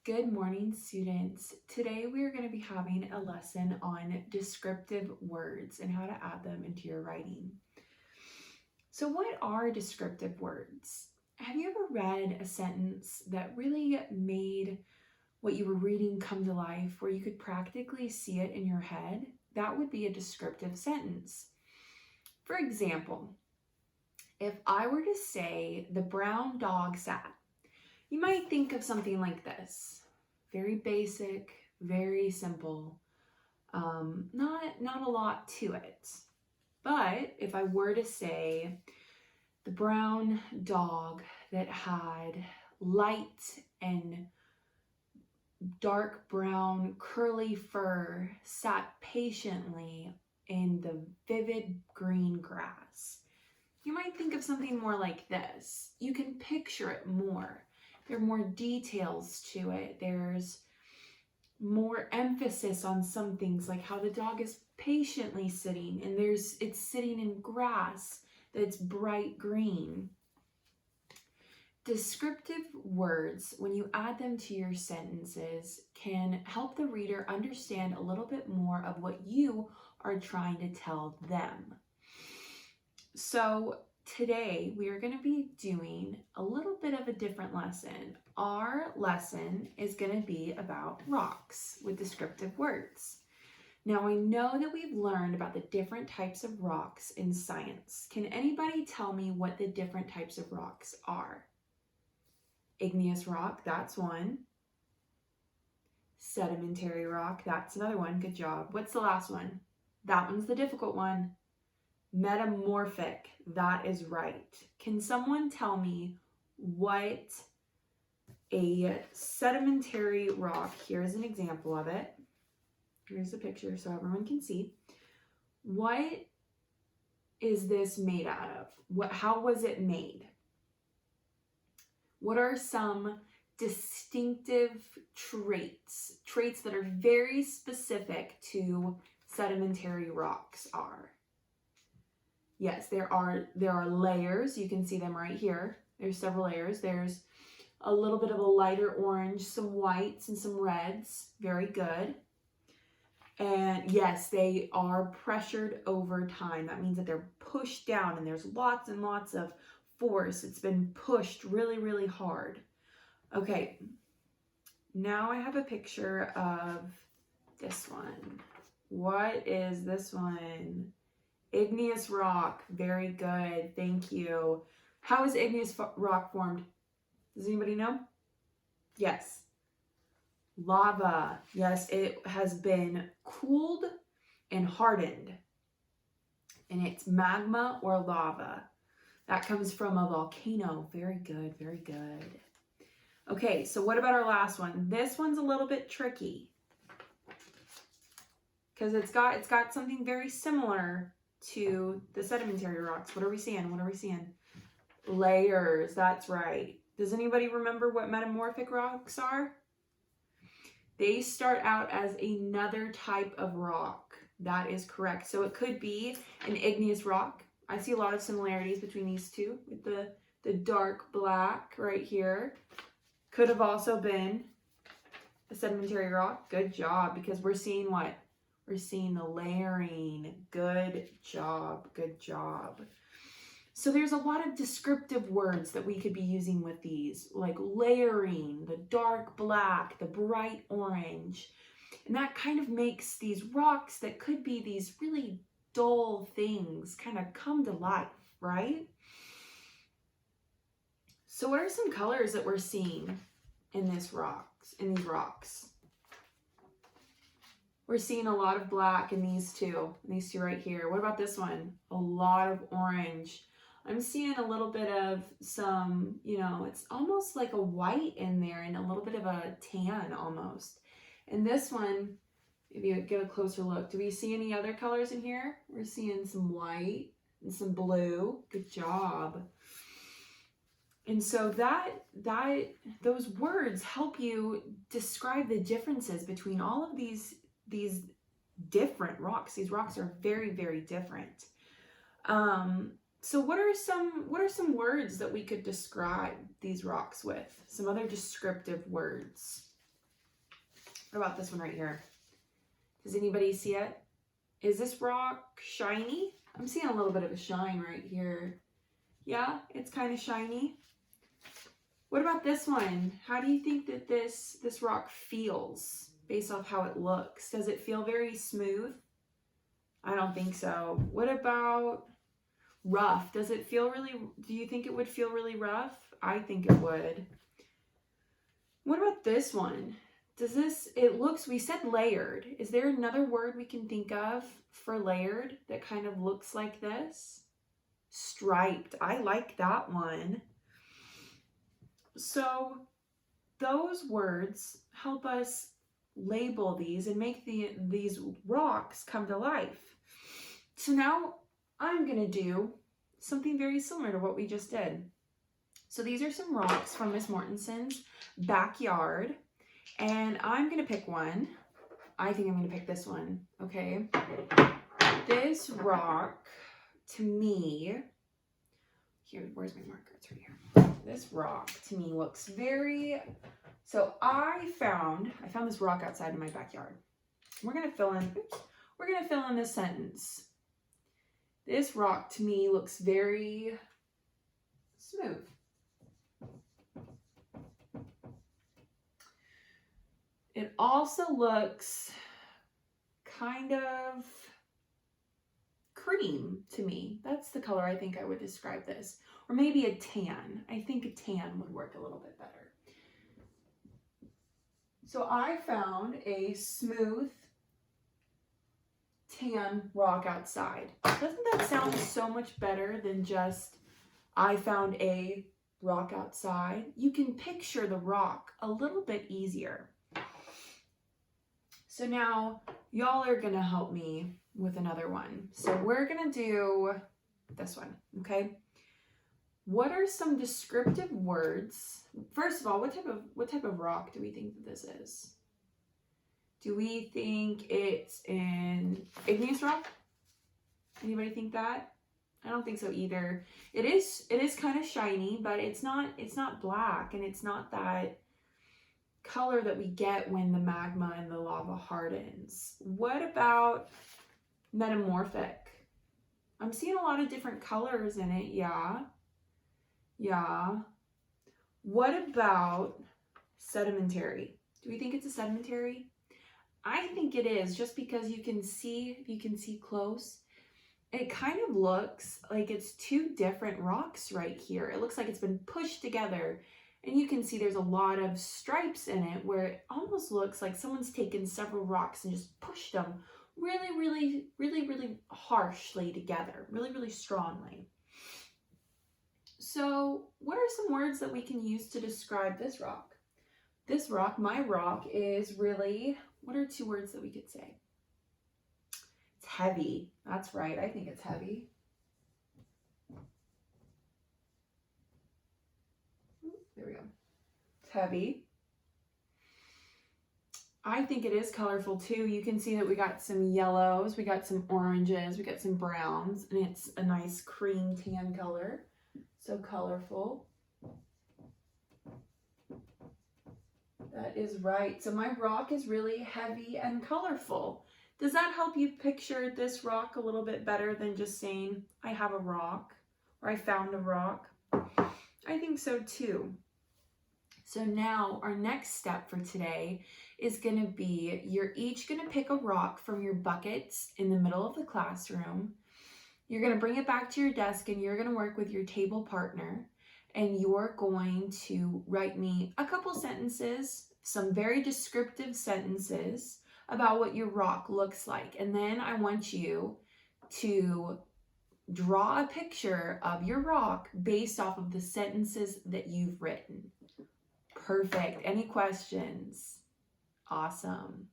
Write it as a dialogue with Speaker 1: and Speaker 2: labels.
Speaker 1: Good morning, students. Today we are going to be having a lesson on descriptive words and how to add them into your writing. So what are descriptive words? Have you ever read a sentence that really made what you were reading come to life, where you could practically see it in your head? That would be a descriptive sentence. For example, if I were to say, the brown dog sat, you might think of something like this. Very basic, very simple, not a lot to it. But if I were to say, the brown dog that had light and dark brown curly fur sat patiently in the vivid green grass, you might think of something more like this. You can picture it more. There are more details to it. There's more emphasis on some things, like how the dog is patiently sitting, and it's sitting in grass that's bright green. Descriptive words, when you add them to your sentences, can help the reader understand a little bit more of what you are trying to tell them. So today we are going to be doing a little bit of a different lesson. Our lesson is going to be about rocks with descriptive words. Now I know that we've learned about the different types of rocks in science. Can anybody tell me what the different types of rocks are? Igneous rock, that's one. Sedimentary rock, that's another one. Good job. What's the last one? That one's the difficult one. Metamorphic, that is right. Can someone tell me what a sedimentary rock, here's an example of it. Here's a picture so everyone can see. What is this made out of? How was it made? What are some distinctive traits that are very specific to sedimentary rocks are? Yes, there are layers. You can see them right here. There's several layers. There's a little bit of a lighter orange, some whites and some reds. Very good. And yes, they are pressured over time. That means that they're pushed down and there's lots and lots of force. It's been pushed really, really hard. Okay, now I have a picture of this one. What is this one? Igneous rock. Very good. Thank you. How is igneous rock formed? Does anybody know? Yes. Lava. Yes, it has been cooled and hardened. And it's magma or lava. That comes from a volcano. Very good. Very good. Okay, so what about our last one? This one's a little bit tricky because it's got something very similar to the sedimentary rocks. What are we seeing? What are we seeing? Layers, that's right. Does anybody remember what metamorphic rocks are? They start out as another type of rock. That is correct. So it could be an igneous rock. I see a lot of similarities between these two with the dark black right here. Could have also been a sedimentary rock. Good job, because we're seeing what? We're seeing the layering. Good job. Good job. So there's a lot of descriptive words that we could be using with these, like layering, the dark black, the bright orange. And that kind of makes these rocks that could be these really dull things kind of come to life, right? So what are some colors that we're seeing in these rocks? We're seeing a lot of black in these two right here. What about this one? A lot of orange. I'm seeing a little bit of some, it's almost like a white in there and a little bit of a tan almost. And this one, if you get a closer look, do we see any other colors in here? We're seeing some white and some blue. Good job. And so those words help you describe the differences between all of these different rocks. These rocks are very, very different. So what are some words that we could describe these rocks with? Some other descriptive words. What about this one right here? Does anybody see it? Is this rock shiny? I'm seeing a little bit of a shine right here. Yeah, it's kind of shiny. What about this one? How do you think that this rock feels based off how it looks? Does it feel very smooth? I don't think so. What about rough? Does it feel really, do you think it would feel really rough? I think it would. What about this one? Does this, it looks, we said layered. Is there another word we can think of for layered that kind of looks like this? Striped. I like that one. So those words help us label these and make these rocks come to life. So now I'm going to do something very similar to what we just did. So these are some rocks from Miss Mortenson's backyard, and I'm going to pick one. I think I'm going to pick this one, okay? This rock, to me, here, where's my marker? It's right here. This rock, to me, looks very, so I found this rock outside in my backyard. We're going to fill in this sentence. This rock, to me, looks very smooth. It also looks kind of cream to me. That's the color I think I would describe this. Or maybe a tan. I think a tan would work a little bit better. So I found a smooth tan rock outside. Doesn't that sound so much better than just I found a rock outside? You can picture the rock a little bit easier. So now y'all are gonna help me with another one. So we're gonna do this one, okay? What are some descriptive words? First of all, what type of rock do we think that this is? Do we think it's an igneous rock? Anybody think that? I don't think so either. It is kind of shiny, but it's not black, and it's not that color that we get when the magma and the lava hardens. What about metamorphic? I'm seeing a lot of different colors in it. Yeah. What about sedimentary? Do we think it's a sedimentary? I think it is, just because you can see, if you can see close, it kind of looks like it's two different rocks right here. It looks like it's been pushed together, and you can see there's a lot of stripes in it where it almost looks like someone's taken several rocks and just pushed them really harshly together, really strongly. So what are some words that we can use to describe this rock? This rock, my rock, is really, what are two words that we could say? It's heavy. That's right. I think it's heavy. There we go. It's heavy. I think it is colorful too. You can see that we got some yellows, we got some oranges, we got some browns, and it's a nice cream tan color. So colorful. That is right. So my rock is really heavy and colorful. Does that help you picture this rock a little bit better than just saying, I have a rock, or I found a rock? I think so too. So now our next step for today is going to be, you're each going to pick a rock from your buckets in the middle of the classroom. You're going to bring it back to your desk, and you're going to work with your table partner, and you're going to write me a couple sentences, some very descriptive sentences about what your rock looks like. And then I want you to draw a picture of your rock based off of the sentences that you've written. Perfect. Any questions? Awesome.